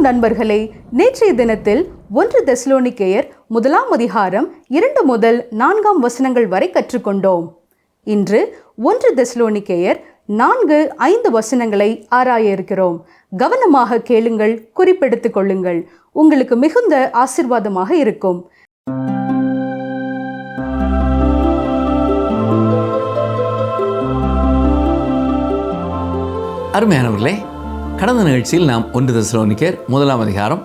நண்பர்களே, நேற்றைய தினத்தில் 1 தெசலோனிக்கேயர் 1 அதிகாரம் 2 முதல் 4 வரை கற்றுக்கொண்டோம். இன்று 1 தெசலோனிக்கேயர் 4-5 வசனங்களை ஆராய இருக்கிறோம். கவனமாக கேளுங்கள், குறிப்பெடுத்துக் கொள்ளுங்கள். உங்களுக்கு மிகுந்த ஆசீர்வாதமாக இருக்கும். அருமையானவர்களே, கடந்த நிகழ்ச்சியில் நாம் 1 தெசலோனிக்கேயர் 1 அதிகாரம்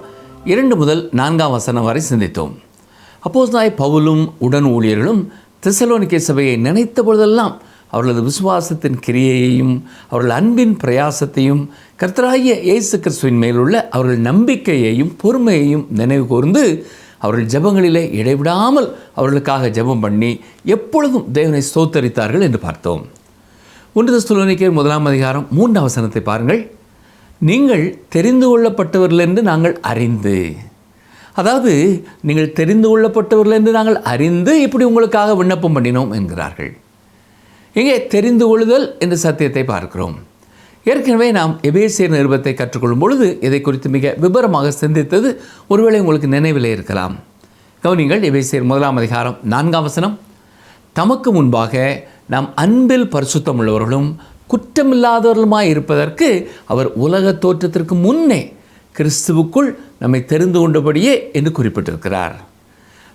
2 முதல் 4 வரை சிந்தித்தோம். அப்போஸ்தலனாகிய பவுலும் உடன் ஊழியர்களும் தெசலோனிக்கே சபையை நினைத்த பொழுதெல்லாம் அவர்களது விசுவாசத்தின் கிரியையையும் அவர்கள் அன்பின் பிரயாசத்தையும் கர்த்தராகிய இயேசு கிறிஸ்துவின் மேலுள்ள அவர்கள் நம்பிக்கையையும் பொறுமையையும் நினைவு கூர்ந்து அவர்கள் ஜெபங்களிலே இடைவிடாமல் அவர்களுக்காக ஜெபம் பண்ணி எப்பொழுதும் தேவனை ஸ்தோத்தரித்தார்கள் என்று பார்த்தோம். 1 தெசலோனிக்கேயர் 1 அதிகாரம் 3 வசனத்தை பாருங்கள். நீங்கள் தெரிந்து கொள்ளப்பட்டவர்கள் என்று நாங்கள் அறிந்து, அதாவது நீங்கள் தெரிந்து கொள்ளப்பட்டவர்கள் என்று நாங்கள் அறிந்து இப்படி உங்களுக்காக விண்ணப்பம் பண்ணினோம் என்கிறார்கள். இங்கே தெரிந்து கொள்ளுதல் என்ற சத்தியத்தை பார்க்கிறோம். ஏற்கனவே நாம் எபேசியர் நிருபத்தை கற்றுக்கொள்ளும் பொழுது இதை குறித்து மிக விபரமாக சிந்தித்தது ஒருவேளை உங்களுக்கு நினைவிலே இருக்கலாம். கவனிங்கள், எபேசியர் 1 அதிகாரம் 4 வசனம். தமக்கு முன்பாக நாம் அன்பில் பரிசுத்தம் உள்ளவர்களும் குற்றமில்லாதவர்களுமாய் இருப்பதற்கு அவர் உலக தோற்றத்திற்கு முன்னே கிறிஸ்துவுக்குள் நம்மை தெரிந்து கொண்டபடியே என்று குறிப்பிட்டிருக்கிறார்.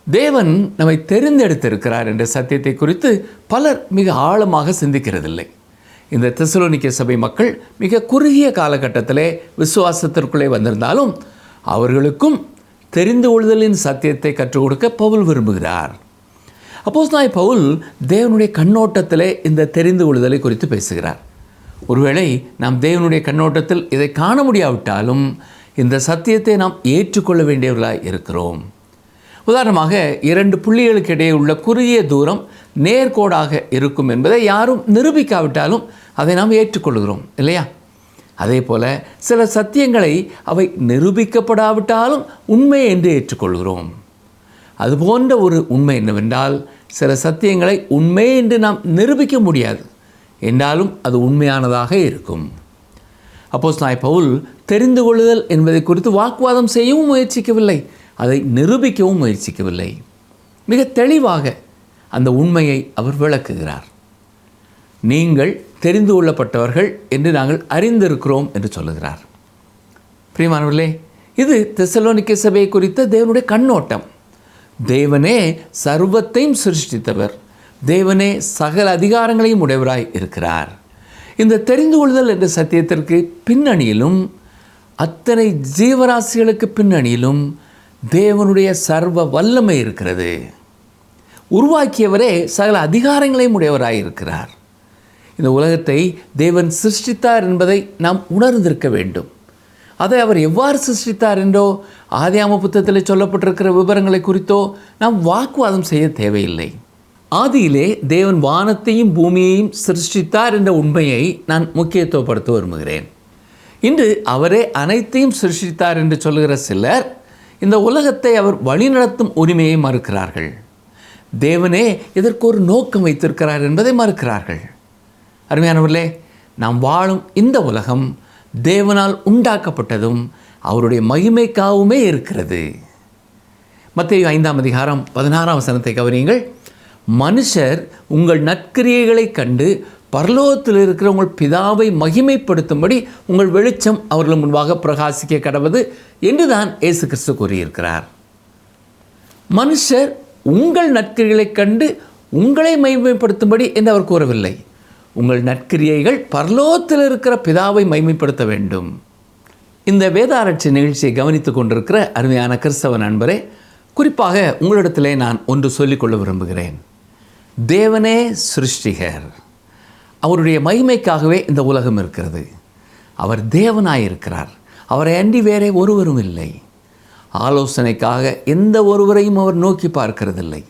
தேவன் நம்மை தெரிந்தெடுத்திருக்கிறார் என்ற சத்தியத்தை குறித்து பலர் மிக ஆழமாக சிந்திக்கிறதில்லை. இந்த தெசலோனிக்கே சபை மக்கள் மிக குறுகிய காலகட்டத்திலே விசுவாசத்திற்குள்ளே வந்திருந்தாலும் அவர்களுக்கும் தெரிந்து கொள்ளுதலின் சத்தியத்தை கற்றுக் கொடுக்க பவுல் விரும்புகிறார். அப்போஸ்தலனாகிய பவுல் தேவனுடைய கண்ணோட்டத்திலே இந்த தெரிந்து கொள்ளுதலை குறித்து பேசுகிறார். ஒருவேளை நாம் தேவனுடைய கண்ணோட்டத்தில் இதை காண முடியாவிட்டாலும் இந்த சத்தியத்தை நாம் ஏற்றுக்கொள்ள வேண்டியவர்களாக இருக்கிறோம். உதாரணமாக 2 புள்ளிகளுக்கு இடையே உள்ள குறுகிய தூரம் நேர்கோடாக இருக்கும் என்பதை யாரும் நிரூபிக்காவிட்டாலும் அதை நாம் ஏற்றுக்கொள்கிறோம் இல்லையா? அதே போல் சில சத்தியங்களை அவை நிரூபிக்கப்படாவிட்டாலும் உண்மை என்று ஏற்றுக்கொள்கிறோம். அதுபோன்ற ஒரு உண்மை என்னவென்றால், சில சத்தியங்களை உண்மை என்று நாம் நிரூபிக்க முடியாது, என்றாலும் அது உண்மையானதாக இருக்கும். அப்போஸ்தலனாகிய பவுல் தெரிந்து கொள்ளுதல் என்பதை குறித்து வாக்குவாதம் செய்யவும் முயற்சிக்கவில்லை, அதை நிரூபிக்கவும் முயற்சிக்கவில்லை. மிக தெளிவாக அந்த உண்மையை அவர் விளக்குகிறார். நீங்கள் தெரிந்து கொள்ளப்பட்டவர்கள் என்று நாங்கள் அறிந்திருக்கிறோம் என்று சொல்லுகிறார். பிரியமானவர்களே, இது தெசலோனிக்கே சபையை குறித்த தேவனுடைய கண்ணோட்டம். தேவனே சர்வத்தையும் சிருஷ்டித்தவர், தேவனே சகல அதிகாரங்களையும் உடையவராய் இருக்கிறார். இந்த தெரிந்து கொள்ளுதல் என்ற சத்தியத்திற்கு பின்னணியிலும் அத்தனை ஜீவராசிகளுக்கு பின்னணியிலும் தேவனுடைய சர்வ வல்லமை இருக்கிறது. உருவாக்கியவரே சகல அதிகாரங்களையும் உடையவராய் இருக்கிறார். இந்த உலகத்தை தேவன் சிருஷ்டித்தார் என்பதை நாம் உணர்ந்திருக்க வேண்டும். அதை அவர் எவ்வாறு சிருஷ்டித்தார் என்றோ ஆதியாகம புத்தகத்தில் சொல்லப்பட்டிருக்கிற விவரங்களை குறித்தோ நாம் வாக்குவாதம் செய்ய தேவையில்லை. ஆதியிலே தேவன் வானத்தையும் பூமியையும் சிருஷ்டித்தார் என்ற உண்மையை நான் முக்கியத்துவப்படுத்த விரும்புகிறேன். இன்று அவரே அனைத்தையும் சிருஷ்டித்தார் என்று சொல்லுகிற சிலர் இந்த உலகத்தை அவர் வழிநடத்தும் உரிமையை மறுக்கிறார்கள். தேவனே இதற்கு ஒரு நோக்கம் வைத்திருக்கிறார் என்பதை மறுக்கிறார்கள். அருமையானவர்களே, நாம் வாழும் இந்த உலகம் தேவனால் உண்டாக்கப்பட்டதும் அவருடைய மகிமைக்காகவுமே இருக்கிறது. மத்தேயு 5 அதிகாரம் 16 வசனத்தை கவனியுங்கள். மனுஷர் உங்கள் நற்கிரியைகளை கண்டு பரலோகத்தில் இருக்கிற உங்கள் பிதாவை மகிமைப்படுத்தும்படி உங்கள் வெளிச்சம் அவர்கள் முன்பாக பிரகாசிக்க கடவது என்று தான் இயேசு கிறிஸ்து கூறியிருக்கிறார். மனுஷர் உங்கள் நற்கிரியைகளை கண்டு உங்களை மகிமைப்படுத்தும்படி என்று அவர் கூறவில்லை. உங்கள் நற்கிரியைகள் பரலோகத்தில் இருக்கிற பிதாவை மகிமைப்படுத்த வேண்டும். இந்த வேதாராய்ச்சி நிகழ்ச்சியை கவனித்துக் கொண்டிருக்கிற அருமையான கிறிஸ்தவ நண்பரே, குறிப்பாக உங்களிடத்திலே நான் ஒன்று சொல்லிக்கொள்ள விரும்புகிறேன். தேவனே சிருஷ்டிகர். அவருடைய மகிமைக்காகவே இந்த உலகம் இருக்கிறது. அவர் தேவனாயிருக்கிறார். அவரை அன்றி வேறே ஒருவரும் இல்லை. ஆலோசனைக்காக எந்த ஒருவரையும் அவர் நோக்கி பார்க்கிறதில்லை.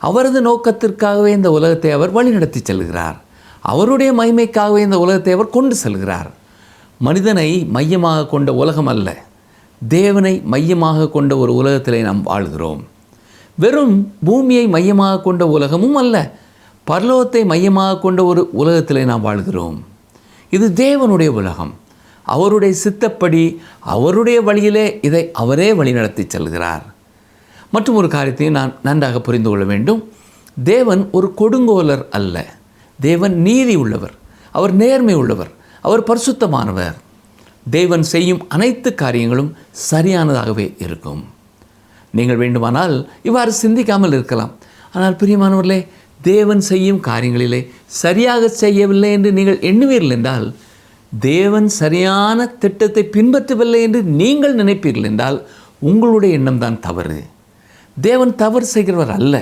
அவரது நோக்கத்திற்காகவே இந்த உலகத்தை அவர் வழிநடத்தி செல்கிறார். அவருடைய மகிமைக்காகவே இந்த உலகத்தை அவர் கொண்டு செல்கிறார். மனிதனை மையமாக கொண்ட உலகம் அல்ல, தேவனை மையமாக கொண்ட ஒரு உலகத்திலே நாம் வாழ்கிறோம். வெறும் பூமியை மையமாக கொண்ட உலகமும் அல்ல, பரலோகத்தை மையமாக கொண்ட ஒரு உலகத்திலே நாம் வாழ்கிறோம். இது தேவனுடைய உலகம். அவருடைய சித்தப்படி அவருடைய வழியிலே இதை அவரே வழிநடத்தி செல்கிறார். மற்றும் ஒரு காரியத்தையும் நான் நன்றாக புரிந்து கொள்ள வேண்டும். தேவன் ஒரு கொடுங்கோலர் அல்ல. தேவன் நீதி உள்ளவர், அவர் நேர்மை உள்ளவர், அவர் பரிசுத்தமானவர். தேவன் செய்யும் அனைத்து காரியங்களும் சரியானதாகவே இருக்கும். நீங்கள் வேண்டுமானால் இவ்வாறு சிந்திக்காமல் இருக்கலாம். ஆனால் பிரியமானவர்களே, தேவன் செய்யும் காரியங்களிலே சரியாக செய்யவில்லை என்று நீங்கள் எண்ணுவீர்கள் என்றால், தேவன் சரியான திட்டத்தை பின்பற்றவில்லை என்று நீங்கள் நினைப்பீர்கள் என்றால், உங்களுடைய எண்ணம் தான் தவறு. தேவன் தவறு செய்கிறவர் அல்ல.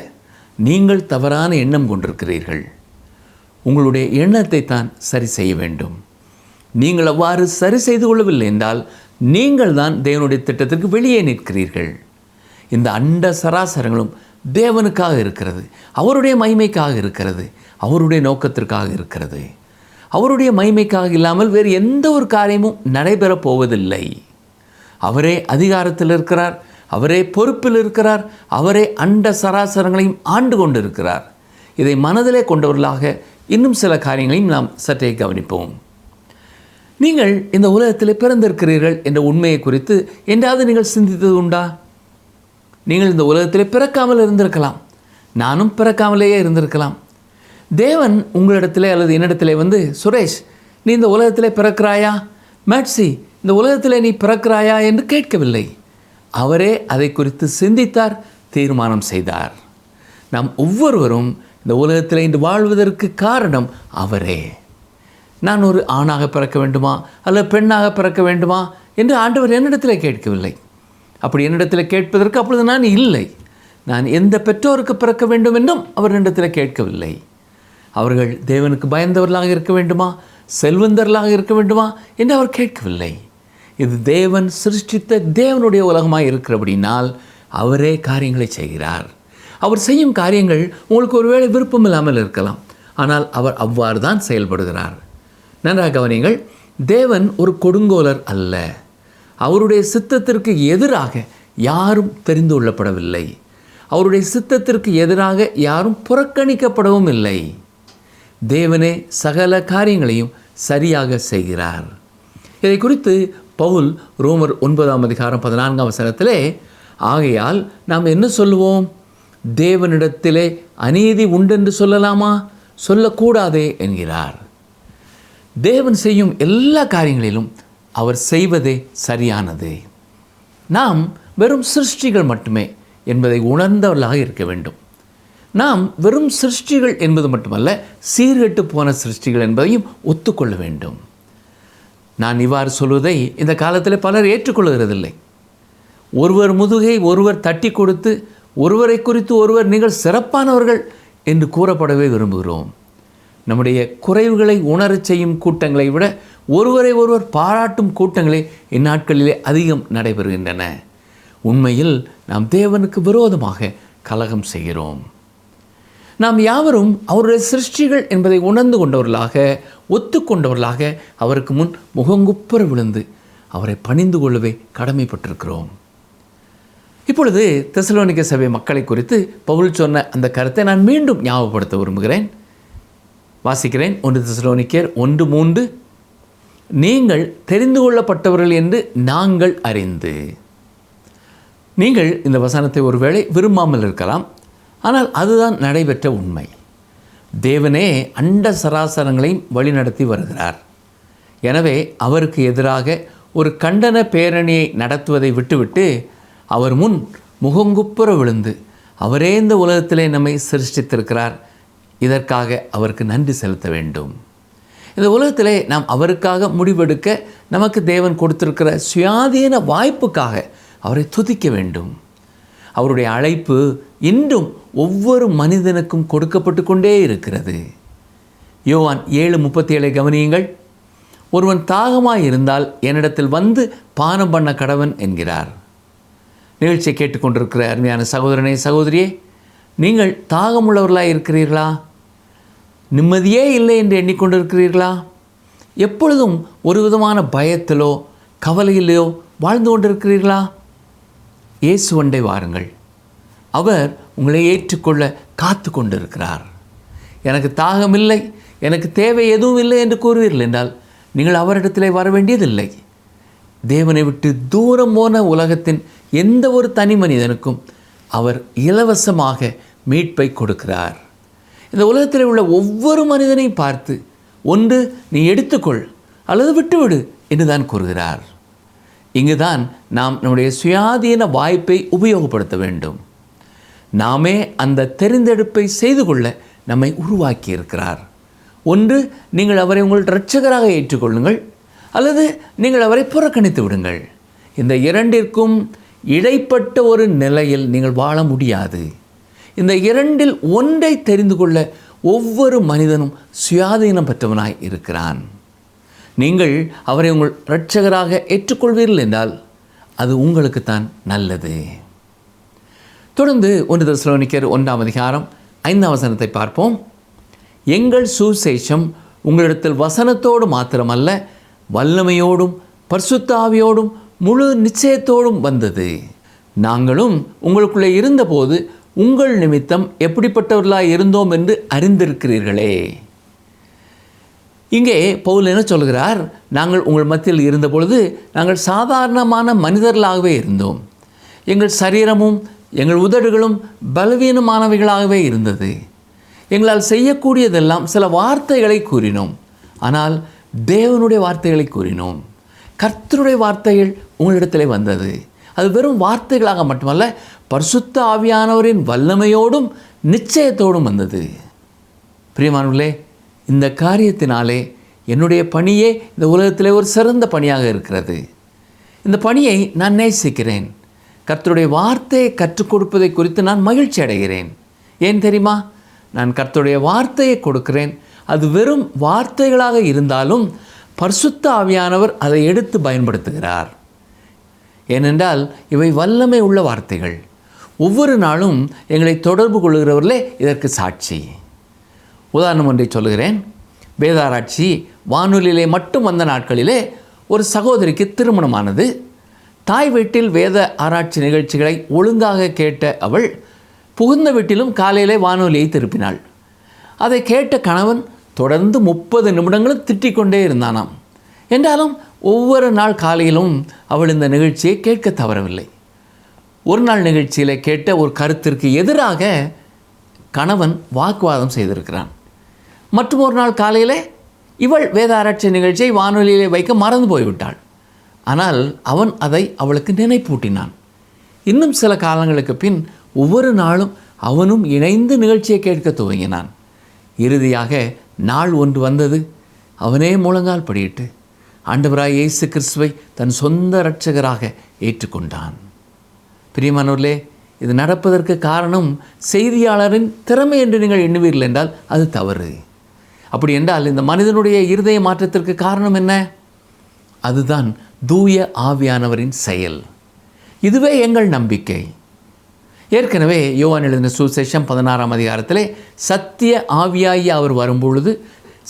நீங்கள் தவறான எண்ணம் கொண்டிருக்கிறீர்கள். உங்களுடைய எண்ணத்தை தான் சரி செய்ய வேண்டும். நீங்கள் அவ்வாறு சரி செய்து கொள்ளவில்லை என்றால், நீங்கள் தான் தேவனுடைய திட்டத்திற்கு வெளியே நிற்கிறீர்கள். இந்த அண்ட சராசரங்களும் தேவனுக்காக இருக்கிறது, அவருடைய மகிமைக்காக இருக்கிறது, அவருடைய நோக்கத்திற்காக இருக்கிறது. அவருடைய மகிமைக்காக இல்லாமல் வேறு எந்த ஒரு காரியமும் நடைபெறப் போவதில்லை. அவரே அதிகாரத்தில் இருக்கிறார், அவரே பொறுப்பில் இருக்கிறார், அவரே அண்ட சராசரங்களையும் ஆண்டு கொண்டு இருக்கிறார். இதை மனதிலே கொண்டவர்களாக இன்னும் சில காரியங்களையும் நாம் சற்றே கவனிப்போம். நீங்கள் இந்த உலகத்தில் பிறந்திருக்கிறீர்கள் என்ற உண்மையை குறித்து என்றாவது நீங்கள் சிந்தித்தது உண்டா? நீங்கள் இந்த உலகத்தில் பிறக்காமல் இருந்திருக்கலாம், நானும் பிறக்காமலேயே இருந்திருக்கலாம். தேவன் உங்களிடத்திலே அல்லது என்னிடத்திலே வந்து, சுரேஷ், நீ இந்த உலகத்திலே பிறக்கிறாயா, மேட்சி இந்த உலகத்திலே நீ பிறக்கிறாயா என்று கேட்கவில்லை. அவரே அதை குறித்து சிந்தித்தார், தீர்மானம் செய்தார். நாம் ஒவ்வொருவரும் இந்த உலகத்தில் இன்று வாழ்வதற்கு காரணம் அவரே. நான் ஒரு ஆணாக பிறக்க வேண்டுமா அல்லது பெண்ணாக பிறக்க வேண்டுமா என்று ஆண்டவர் என்னிடத்தில் கேட்கவில்லை. அப்படி என்னிடத்தில் கேட்பதற்கு அப்பொழுது நான் இல்லை. நான் எந்த பெற்றோருக்கு பிறக்க வேண்டும் என்றும் அவர் என்னிடத்தில் கேட்கவில்லை. அவர்கள் தேவனுக்கு பயந்தவர்களாக இருக்க வேண்டுமா, செல்வந்தர்களாக இருக்க வேண்டுமா என்று அவர் கேட்கவில்லை. இது தேவன் சிருஷ்டித்த தேவனுடைய உலகமாக இருக்கிறபடினால் அவரே காரியங்களை செய்கிறார். அவர் செய்யும் காரியங்கள் உங்களுக்கு ஒருவேளை விருப்பம் இல்லாமல் இருக்கலாம், ஆனால் அவர் அவ்வாறு தான் செயல்படுகிறார். நன்றாக கவனியுங்கள். தேவன் ஒரு கொடுங்கோலர் அல்ல. அவருடைய சித்தத்திற்கு எதிராக யாரும் தெரிந்து கொள்ளப்படவில்லை. அவருடைய சித்தத்திற்கு எதிராக யாரும் புறக்கணிக்கப்படவும் இல்லை. தேவனே சகல காரியங்களையும் சரியாக செய்கிறார். இதை குறித்து பவுல் ரோமர் 9:14 ஆகையால் நாம் என்ன சொல்லுவோம்? தேவனிடத்திலே அநீதி உண்டென்று சொல்லலாமா? சொல்லக்கூடாதே என்கிறார். தேவன் செய்யும் எல்லா காரியங்களிலும் அவர் செய்வதே சரியானது. நாம் வெறும் சிருஷ்டிகள் மட்டுமே என்பதை உணர்ந்தவர்களாக இருக்க வேண்டும். நாம் வெறும் சிருஷ்டிகள் என்பது மட்டுமல்ல, சீர்கெட்டு போன சிருஷ்டிகள் என்பதையும் ஒத்துக்கொள்ள வேண்டும். நான் இவ்வாறு சொல்வதை இந்த காலத்தில் பலர் ஏற்றுக்கொள்கிறதில்லை. ஒருவர் முதுகை ஒருவர் தட்டி கொடுத்து ஒருவரை குறித்து ஒருவர் நீங்கள் சிறப்பானவர்கள் என்று கூறப்படவே விரும்புகிறோம். நம்முடைய குறைவுகளை உணரச் செய்யும் கூட்டங்களை விட ஒருவரை ஒருவர் பாராட்டும் கூட்டங்களே இந்நாட்களிலே அதிகம் நடைபெறுகின்றன. உண்மையில் நாம் தேவனுக்கு விரோதமாக கலகம் செய்கிறோம். நாம் யாவரும் அவருடைய சிருஷ்டிகள் என்பதை உணர்ந்து கொண்டவர்களாக, ஒத்துக்கொண்டவர்களாக அவருக்கு முன் முகங்குப்புற விழுந்து அவரை பணிந்து கொள்ளவே கடமைப்பட்டிருக்கிறோம். இப்பொழுது தெசலோனிக்க சபை மக்களை குறித்து பவுல் சொன்ன அந்த கருத்தை நான் மீண்டும் ஞாபகப்படுத்த விரும்புகிறேன். வாசிக்கிறேன். 1 தெசலோனிக்கேயர் 1:3 நீங்கள் தெரிந்து கொள்ளப்பட்டவர்கள் என்று நாங்கள் அறிந்து. நீங்கள் இந்த வசனத்தை ஒருவேளை விரும்பாமல் இருக்கலாம், ஆனால் அதுதான் நடைபெற்ற உண்மை. தேவனே அண்ட சராசரங்களையும் வழிநடத்தி வருகிறார். எனவே அவருக்கு எதிராக ஒரு கண்டன பேரணியை நடத்துவதை விட்டுவிட்டு அவர் முன் முகங்குப்புற விழுந்து அவரே இந்த உலகத்திலே நம்மை சிருஷ்டித்திருக்கிறார், இதற்காக அவருக்கு நன்றி செலுத்த வேண்டும். இந்த உலகத்திலே நாம் அவருக்காக முடிவெடுக்க நமக்கு தேவன் கொடுத்திருக்கிற சுயாதீன வாய்ப்புக்காக அவரை துதிக்க வேண்டும். அவருடைய அழைப்பு இன்றும் ஒவ்வொரு மனிதனுக்கும் கொடுக்கப்பட்டு கொண்டே இருக்கிறது. யோவான் 7:37 கவனியுங்கள். ஒருவன் தாகமாய் இருந்தால் என்னிடத்தில் வந்து பானம் பண்ண கடவன் என்கிறார். நிகழ்ச்சியை கேட்டுக்கொண்டிருக்கிற அருமையான சகோதரனே, சகோதரியே, நீங்கள் தாகமுள்ளவர்களாக இருக்கிறீர்களா? நிம்மதியே இல்லை என்று எண்ணிக்கொண்டிருக்கிறீர்களா? எப்பொழுதும் ஒரு விதமான பயத்திலோ கவலையிலோ வாழ்ந்து கொண்டிருக்கிறீர்களா? இயேசுவண்டை வாருங்கள். அவர் உங்களை ஏற்றுக்கொள்ள காத்து கொண்டிருக்கிறார். எனக்கு தாகமில்லை, எனக்கு தேவை எதுவும் இல்லை என்று கூறுவீர்கள் என்றால் நீங்கள் அவரிடத்திலே வர வேண்டியதில்லை. தேவனை விட்டு தூரம் போன உலகத்தின் எந்த ஒரு தனி மனிதனுக்கும் அவர் இலவசமாக மீட்பை கொடுக்கிறார். இந்த உலகத்தில் உள்ள ஒவ்வொரு மனிதனையும் பார்த்து ஒன்று நீ எடுத்துக்கொள் அல்லது விட்டுவிடு என்று தான் கூறுகிறார். இங்குதான் நாம் நம்முடைய சுயாதீன வாய்ப்பை உபயோகப்படுத்த வேண்டும். நாமே அந்த தெரிந்தெடுப்பை செய்து கொள்ள நம்மை உருவாக்கி இருக்கிறார். ஒன்று நீங்கள் அவரை உங்கள் இரட்சகராக ஏற்றுக்கொள்ளுங்கள் அல்லது நீங்கள் அவரை புறக்கணித்து விடுங்கள். இந்த இரண்டிற்கும் இடைப்பட்ட ஒரு நிலையில் நீங்கள் வாழ முடியாது. இந்த இரண்டில் ஒன்றை தெரிந்து கொள்ள ஒவ்வொரு மனிதனும் சுயாதீனம் பெற்றவனாய் இருக்கிறான். நீங்கள் அவரை உங்கள் இரட்சகராக ஏற்றுக்கொள்வீர்கள் என்றால் அது உங்களுக்குத்தான் நல்லது. தொடர்ந்து 1 தெசலோனிக்கேயர் 1:5 பார்ப்போம். எங்கள் சுவிசேஷம் உங்களிடத்தில் வசனத்தோடு மாத்திரமல்ல, வல்லமையோடும் பரிசுத்த ஆவியோடும் முழு நிச்சயத்தோடும் வந்தது. நாங்களும் உங்களுக்குள்ளே இருந்தபோது உங்கள் நிமித்தம் எப்படிப்பட்டவர்களாய் இருந்தோம் என்று அறிந்திருக்கிறீர்களே. இங்கே பவுல் என்ன சொல்கிறார்? நாங்கள் உங்கள் மத்தியில் இருந்தபொழுது நாங்கள் சாதாரணமான மனிதர்களாகவே இருந்தோம். எங்கள் சரீரமும் எங்கள் உதடுகளும் பலவீனமானவைகளாகவே இருந்தது. எங்களால் செய்யக்கூடியதெல்லாம் சில வார்த்தைகளை கூறினோம், ஆனால் தேவனுடைய வார்த்தைகளை கூறினோம். கர்த்தருடைய வார்த்தைகள் உங்களிடத்திலே வந்தது. அது வெறும் வார்த்தைகளாக மட்டுமல்ல, பரிசுத்த ஆவியானவரின் வல்லமையோடும் நிச்சயத்தோடும் வந்தது. பிரியமானவர்களே, இந்த காரியத்தினாலே என்னுடைய பணியே இந்த உலகத்திலே ஒரு சிறந்த பணியாக இருக்கிறது. இந்த பணியை நான் நேசிக்கிறேன். கர்த்தருடைய வார்த்தையை கற்றுக் கொடுப்பதை குறித்து நான் மகிழ்ச்சி அடைகிறேன். ஏன் தெரியுமா? நான் கர்த்தருடைய வார்த்தையை கொடுக்கிறேன். அது வெறும் வார்த்தைகளாக இருந்தாலும் பரிசுத்த ஆவியானவர் அதை எடுத்து பயன்படுத்துகிறார். ஏனென்றால் இவை வல்லமை உள்ள வார்த்தைகள். ஒவ்வொரு நாளும் எங்களை தொடர்பு கொள்கிறவர்களே இதற்கு சாட்சி. உதாரணம் ஒன்றை சொல்லுகிறேன். வேதாராய்ச்சி வானொலியிலே மட்டும் வந்த நாட்களிலே ஒரு சகோதரிக்கு திருமணமானது. தாய் வீட்டில் வேத ஆராய்ச்சி நிகழ்ச்சிகளை ஒழுங்காக கேட்ட அவள் புகுந்த வீட்டிலும் காலையிலே வானொலியை திருப்பினாள். அதை கேட்ட கணவன் தொடர்ந்து 30 நிமிடங்களும் திட்டிக்கொண்டே இருந்தானாம். என்றாலும் ஒவ்வொரு நாள் காலையிலும் அவள் இந்த நிகழ்ச்சியை கேட்க தவறவில்லை. ஒரு நாள் நிகழ்ச்சியில் கேட்ட ஒரு கருத்திற்கு எதிராக கணவன் வாக்குவாதம் செய்திருக்கிறான். மற்றும் ஒரு நாள் காலையில் இவள் வேத ஆராய்ச்சி நிகழ்ச்சியை வானொலியிலே வைக்க மறந்து போய்விட்டாள். ஆனால் அவன் அதை அவளுக்கு நினைப்பூட்டினான். இன்னும் சில காலங்களுக்கு பின் ஒவ்வொரு நாளும் அவனும் இணைந்து நிகழ்ச்சியை கேட்க துவங்கினான். இறுதியாக நாள் ஒன்று வந்தது. அவனே முழங்கால் படியிட்டு ஆண்டவராய் இயேசு கிறிஸ்துவை தன் சொந்த இரட்சகராக ஏற்றுக்கொண்டான். பிரியமானவர்களே, இது நடப்பதற்கு காரணம் செய்தியாளரின் திறமை என்று நீங்கள் எண்ணுவீர்கள் என்றால் அது தவறு. அப்படி என்றால் இந்த மனிதனுடைய இருதய மாற்றத்திற்கு காரணம் என்ன? அதுதான் தூய ஆவியானவரின் செயல். இதுவே எங்கள் நம்பிக்கை. ஏற்கனவே யோவான் எழுதின சுவிசேஷம் 16 சத்திய ஆவியாகி அவர் வரும்பொழுது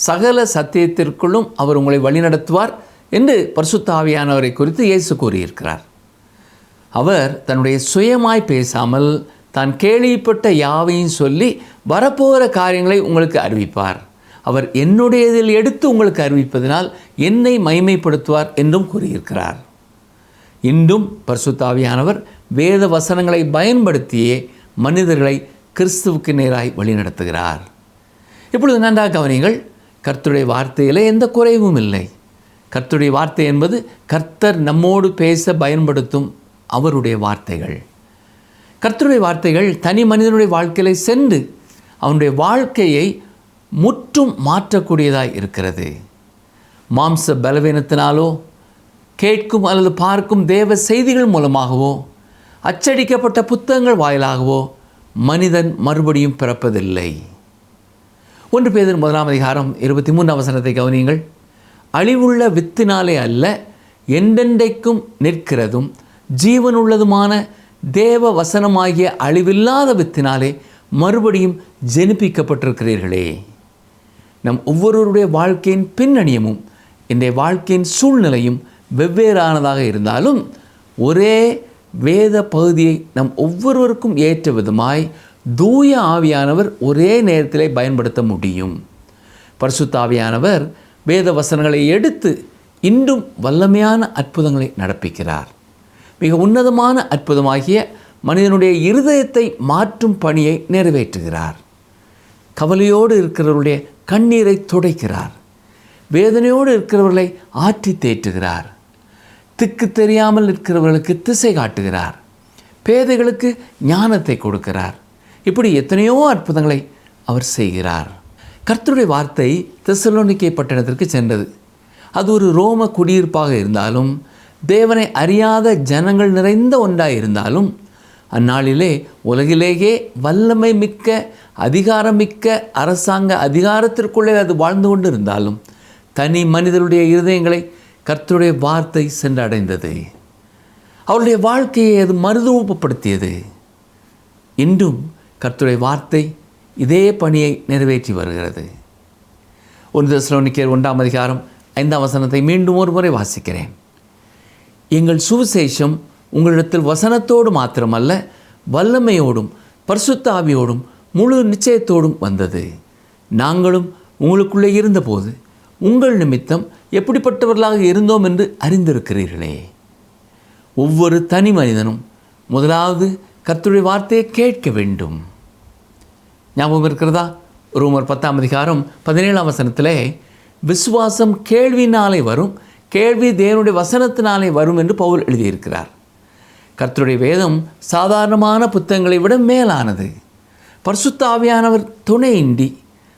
சகல சத்தியத்திற்குள்ளும் அவர் உங்களை வழிநடத்துவார் என்று பரிசுத்த ஆவியானவரை குறித்து இயேசு கூறியிருக்கிறார். அவர் தன்னுடைய சுயமாய் பேசாமல் தான் கேள்விப்பட்ட யாவையும் சொல்லி வரப்போகிற காரியங்களை உங்களுக்கு அறிவிப்பார். அவர் என்னுடையதில் எடுத்து உங்களுக்கு அறிவிப்பதனால் என்னை மகிமைப்படுத்துவார் என்றும் கூறியிருக்கிறார். இன்றும் பரிசுத்த ஆவியானவர் வேத வசனங்களை பயன்படுத்தியே மனிதர்களை கிறிஸ்துவுக்கு நேராய் வழிநடத்துகிறார். இப்பொழுது நன்றாக கவனியுங்கள். கர்த்தருடைய வார்த்தையிலே எந்த குறைவும் இல்லை. கர்த்தருடைய வார்த்தை என்பது கர்த்தர் நம்மோடு பேச பயன்படுத்தும் அவருடைய வார்த்தைகள். கர்த்தருடைய வார்த்தைகள் தனி மனிதனுடைய வாழ்க்கையிலே சென்று அவனுடைய வாழ்க்கையை முற்றும் மாற்றக்கூடியதாய் இருக்கிறது. மாம்ச பலவீனத்தினாலோ கேட்கும் அல்லது பார்க்கும் தேவ செய்திகள் மூலமாகவோ அச்சடிக்கப்பட்ட புத்தகங்கள் வாயிலாகவோ மனிதன் மறுபடியும் பிறப்பதில்லை. 1 பேதுரு 1:23 கவனியுங்கள். அழிவுள்ள வித்தினாலே அல்ல, என்றென்றைக்கும் நிற்கிறதும் ஜீவனுள்ளதுமான தேவ வசனமாகிய அழிவில்லாத வித்தினாலே மறுபடியும் ஜெனிப்பிக்கப்பட்டிருக்கிறீர்களே. நம் ஒவ்வொருவருடைய வாழ்க்கையின் பின்னணியமும் இன்றைய வாழ்க்கையின் சூழ்நிலையும் வெவ்வேறானதாக இருந்தாலும் ஒரே வேத பகுதியை நம் ஒவ்வொருவருக்கும் ஏற்ற விதமாய் தூய ஆவியானவர் ஒரே நேரத்திலே பயன்படுத்த முடியும். பரிசுத்த ஆவியானவர் வேத வசனங்களை எடுத்து இன்றும் வல்லமையான அற்புதங்களை நடப்பிக்கிறார். மிக உன்னதமான அற்புதமாகிய மனிதனுடைய இருதயத்தை மாற்றும் பணியை நிறைவேற்றுகிறார். கவலையோடு இருக்கிறவருடைய கண்ணீரை துடைக்கிறார். வேதனையோடு இருக்கிறவர்களை ஆற்றி தேற்றுகிறார். திக்கு தெரியாமல் இருக்கிறவர்களுக்கு திசை காட்டுகிறார். பேதைகளுக்கு ஞானத்தை கொடுக்கிறார். இப்படி எத்தனையோ அற்புதங்களை அவர் செய்கிறார். கர்த்தருடைய வார்த்தை தெசலோனிக்கே பட்டணத்திற்கு சென்றது. அது ஒரு ரோம குடியிருப்பாக இருந்தாலும், தேவனை அறியாத ஜனங்கள் நிறைந்த ஒன்றாக இருந்தாலும், அந்நாளிலே உலகிலேயே வல்லமை மிக்க அதிகாரமிக்க அரசாங்க அதிகாரத்திற்குள்ளே அது வாழ்ந்து கொண்டு இருந்தாலும், தனி மனிதருடைய இருதயங்களை கர்த்தருடைய வார்த்தை சென்றடைந்தது. அவருடைய வாழ்க்கையை அது மறுரூபப்படுத்தியது. இன்றும் கர்த்தருடைய வார்த்தை இதே பணியை நிறைவேற்றி வருகிறது. 1 தெசலோனிக்கேயர் 1:5 மீண்டும் ஒரு முறை வாசிக்கிறேன். எங்கள் சுவிசேஷம் உங்களிடத்தில் வசனத்தோடு மாத்திரமல்ல, வல்லமையோடும் பரிசுத்த ஆவியோடும் முழு நிச்சயத்தோடும் வந்தது. நாங்களும் உங்களுக்குள்ளே இருந்தபோது உங்கள் நிமித்தம் எப்படிப்பட்டவர்களாக இருந்தோம் என்று அறிந்திருக்கிறீர்களே. ஒவ்வொரு தனி மனிதனும் முதலாவது கர்த்தருடைய வார்த்தையை கேட்க வேண்டும். ஞாபகம் இருக்கிறதா? ரோமர் 10:17 விசுவாசம் கேள்வினாலே வரும், கேள்வி தேவனுடைய வசனத்தினாலே வரும் என்று பவுல் எழுதியிருக்கிறார். கர்த்தருடைய வேதம் சாதாரணமான புத்தகங்களை விட மேலானது. பரிசுத்த ஆவியானவர் துணையின்றி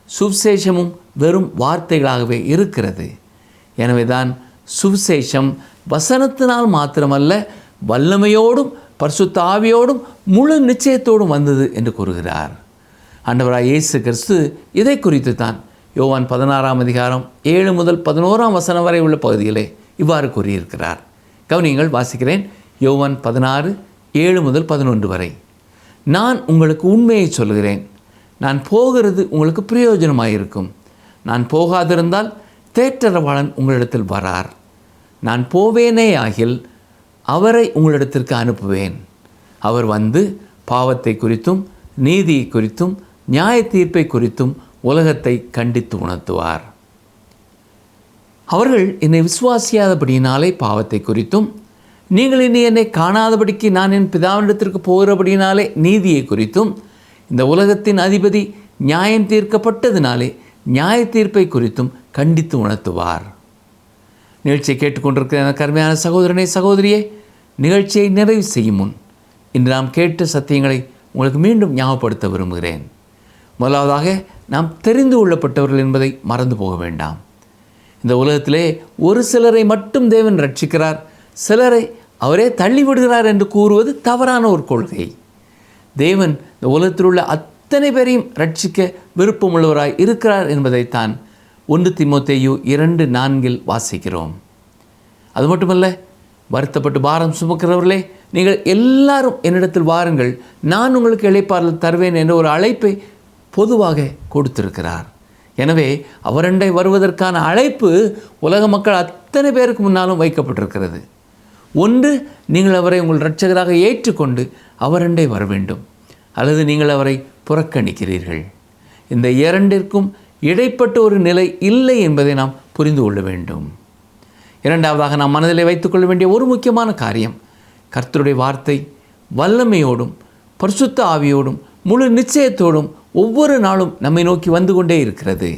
சுவிசேஷமும் வெறும் வார்த்தைகளாகவே இருக்கிறது. எனவே தான் சுவிசேஷம் வசனத்தினால் மாத்திரமல்ல, வல்லமையோடும் பரிசுத்த ஆவியோடும் முழு நிச்சயத்தோடும் வந்தது என்று கூறுகிறார். ஆண்டவராய் இயேசு கிறிஸ்து இதை குறித்து தான் யோவான் 16:7-11 வரை உள்ள பகுதியிலே இவ்வாறு கூறியிருக்கிறார். கவனியங்கள், வாசிக்கிறேன். யோவான் 16:7-11 வரை. நான் உங்களுக்கு உண்மையை சொல்கிறேன், நான் போகிறது உங்களுக்கு பிரயோஜனமாயிருக்கும். நான் போகாதிருந்தால் தேற்றரவாளன் உங்களிடத்தில் வரார். நான் போவேனே ஆகில் அவரை உங்களிடத்திற்கு அனுப்புவேன். அவர் வந்து பாவத்தை குறித்தும் நீதியை குறித்தும் நியாய தீர்ப்பை குறித்தும் உலகத்தை கண்டித்து உணர்த்துவார். அவர்கள் என்னை விசுவாசியாதபடியினாலே பாவத்தை குறித்தும், நீங்கள் இனி என்னை காணாதபடிக்கு நான் என் பிதாவினிடத்திற்கு போகிறபடியினாலே நீதியை குறித்தும், இந்த உலகத்தின் அதிபதி நியாயம் தீர்க்கப்பட்டதினாலே நியாய தீர்ப்பை குறித்தும் கண்டித்து உணர்த்துவார். நிகழ்ச்சியை கேட்டுக்கொண்டிருக்கிற எனக்கு அருமையான சகோதரனே, சகோதரியே, நிகழ்ச்சியை நிறைவு செய்யும் முன் இன்று நாம் கேட்ட சத்தியங்களை உங்களுக்கு மீண்டும் ஞாபகப்படுத்த விரும்புகிறேன். முதலாவதாக, நாம் தெரிந்து கொள்ளப்பட்டவர்கள் என்பதை மறந்து போக வேண்டாம். இந்த உலகத்திலே ஒரு சிலரை மட்டும் தேவன் ரட்சிக்கிறார், சிலரை அவரே தள்ளிவிடுகிறார் என்று கூறுவது தவறான ஒரு கொள்கை. தேவன் இந்த உலகத்தில் உள்ள அத்தனை பேரையும் ரட்சிக்க விருப்பமுள்ளவராய் இருக்கிறார் என்பதைத்தான் 1 தீமோத்தேயு 2:4 வாசிக்கிறோம். அது மட்டுமல்ல, வருத்தப்பட்டு பாரம் சுமக்கிறவர்களே, நீங்கள் எல்லாரும் என்னிடத்தில் வாருங்கள், நான் உங்களுக்கு இளைப்பாறுதல் தருவேன் என்ற ஒரு அழைப்பை பொதுவாக கொடுத்திருக்கிறார். எனவே அவரண்டை வருவதற்கான அழைப்பு உலக மக்கள் அத்தனை பேருக்கு முன்னாலும் வைக்கப்பட்டிருக்கிறது. ஒன்று, நீங்கள் அவரை உங்கள் இரட்சகராக ஏற்றுக்கொண்டு அவரண்டை வர வேண்டும், அல்லது நீங்கள் அவரை புறக்கணிக்கிறீர்கள். இந்த இரண்டிற்கும் இடைப்பட்ட ஒரு நிலை இல்லை என்பதை நாம் புரிந்து கொள்ள வேண்டும். இரண்டாவதாக, நாம் மனதிலே வைத்துக்கொள்ள வேண்டிய ஒரு முக்கியமான காரியம், கர்த்தருடைய வார்த்தை வல்லமையோடும் பரிசுத்த ஆவியோடும் முழு நிச்சயத்தோடும் ஒவ்வொரு நாளும் நம்மை நோக்கி வந்து கொண்டே இருக்கிறது.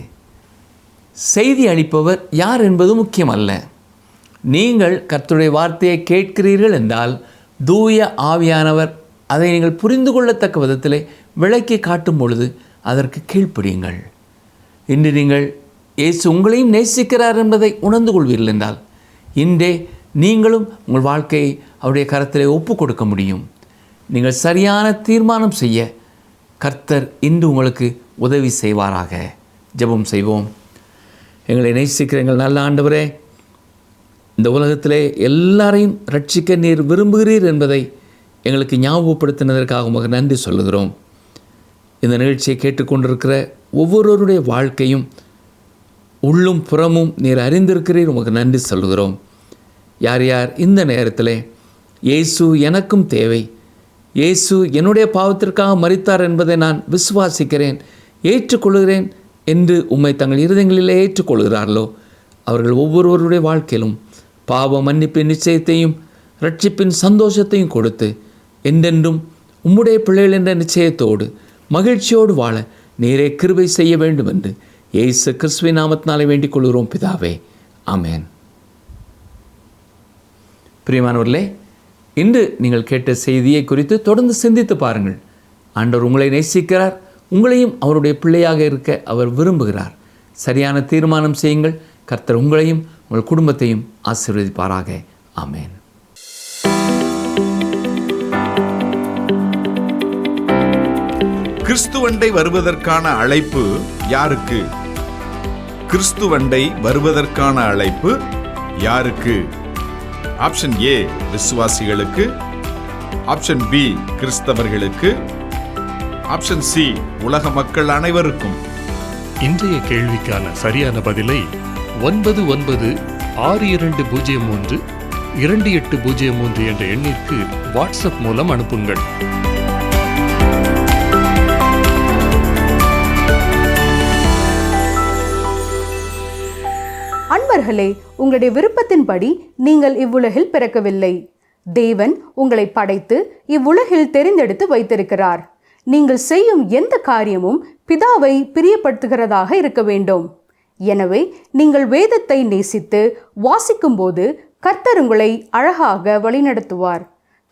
செய்தி அளிப்பவர் யார் என்பது முக்கியமல்ல. நீங்கள் கர்த்தருடைய வார்த்தையை கேட்கிறீர்கள் என்றால் தூய ஆவியானவர் அதை நீங்கள் புரிந்து கொள்ளத்தக்க விதத்திலே விளக்கி காட்டும் பொழுது அதற்கு கீழ்ப்படியுங்கள். இன்று நீங்கள் இயேசு உங்களையும் நேசிக்கிறார் என்பதை உணர்ந்து கொள்வீர்கள் என்றால் இன்றே நீங்களும் உங்கள் வாழ்க்கையை அவருடைய கரத்திலே ஒப்பு கொடுக்க முடியும். நீங்கள் சரியான தீர்மானம் செய்ய கர்த்தர் இன்று உங்களுக்கு உதவி செய்வாராக. ஜெபம் செய்வோம். எங்களை நேசிக்கிற எங்கள் நல்ல ஆண்டவரே, இந்த உலகத்திலே எல்லாரையும் ரட்சிக்க நீர் விரும்புகிறீர் என்பதை எங்களுக்கு ஞாபகப்படுத்தினதற்காக உமக்கு நன்றி சொல்லுகிறோம். இந்த நிகழ்ச்சியை கேட்டுக்கொண்டிருக்கிற ஒவ்வொருவருடைய வாழ்க்கையும் உள்ளும் புறமும் நீர் அறிந்திருக்கிறீர், உமக்கு நன்றி சொல்லுகிறோம். யார் யார் இந்த நேரத்தில் இயேசு எனக்கும் தேவை, இயேசு என்னுடைய பாவத்திற்காக மரித்தார் என்பதை நான் விசுவாசிக்கிறேன், ஏற்றுக்கொள்கிறேன் என்று உம்மை தங்கள் இருதயங்களிலே ஏற்றுக்கொள்கிறார்களோ அவர்கள் ஒவ்வொருவருடைய வாழ்க்கையிலும் பாவ மன்னிப்பின் நிச்சயத்தையும் ரட்சிப்பின் சந்தோஷத்தையும் கொடுத்து என்றென்றும் உம்முடைய பிள்ளைகள் என்ற நிச்சயத்தோடு மகிழ்ச்சியோடு வாழ நீரே கிருபை செய்ய வேண்டும் என்று இயேசு கிறிஸ்துவின் நாமத்தினாலே வேண்டிக் கொள்கிறோம் பிதாவே, ஆமென். பிரியமானவர்களே, இன்று நீங்கள் கேட்ட செய்தியை குறித்து தொடர்ந்து சிந்தித்து பாருங்கள். ஆண்டவர் உங்களை நேசிக்கிறார். உங்களையும் அவருடைய பிள்ளையாக இருக்க அவர் விரும்புகிறார். சரியான தீர்மானம் செய்யுங்கள். கர்த்தர் உங்களையும் உங்கள் குடும்பத்தையும் ஆசீர்வதிப்பாராக. ஆமென். கிறிஸ்துவண்டை வருவதற்கான அழைப்பு யாருக்கு? கிறிஸ்துவண்டை வருவதற்கான அழைப்பு யாருக்கு? ஆப்ஷன் ஏ விசுவாசிகளுக்கு, ஆப்ஷன் பி கிறிஸ்தவர்களுக்கு, ஆப்ஷன் சி உலக மக்கள் அனைவருக்கும். இன்றைய கேள்விக்கான சரியான பதிலை 9962032803 என்ற எண்ணிற்கு வாட்ஸ்அப் மூலம் அனுப்புங்கள். அன்பர்களே, உங்களுடைய விருப்பத்தின்படி நீங்கள் இவ்வுலகில் பிறக்கவில்லை. தேவன் உங்களை படைத்து இவ்வுலகில் தெரிந்தெடுத்து வைத்திருக்கிறார். நீங்கள் செய்யும் எந்த காரியமும் பிதாவை பிரியப்படுத்துகிறதாக இருக்க வேண்டும். எனவே நீங்கள் வேதத்தை நேசித்து வாசிக்கும்போது கர்த்தர் உங்களை அழகாக வழிநடத்துவார்.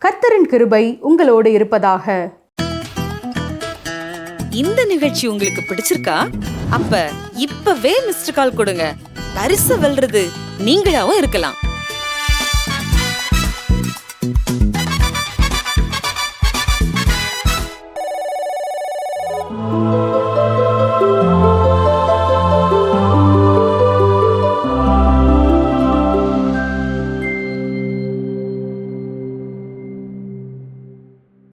கர்த்தரின் கிருபை உங்களோடு இருப்பதாக. இந்த நிகழ்ச்சி உங்களுக்கு பிடிச்சிருக்கா? அப்ப இப்பவே மிஸ்டர் கால் கொடுங்க. பரிசு வெல்றது நீங்களாவும் இருக்கலாம்.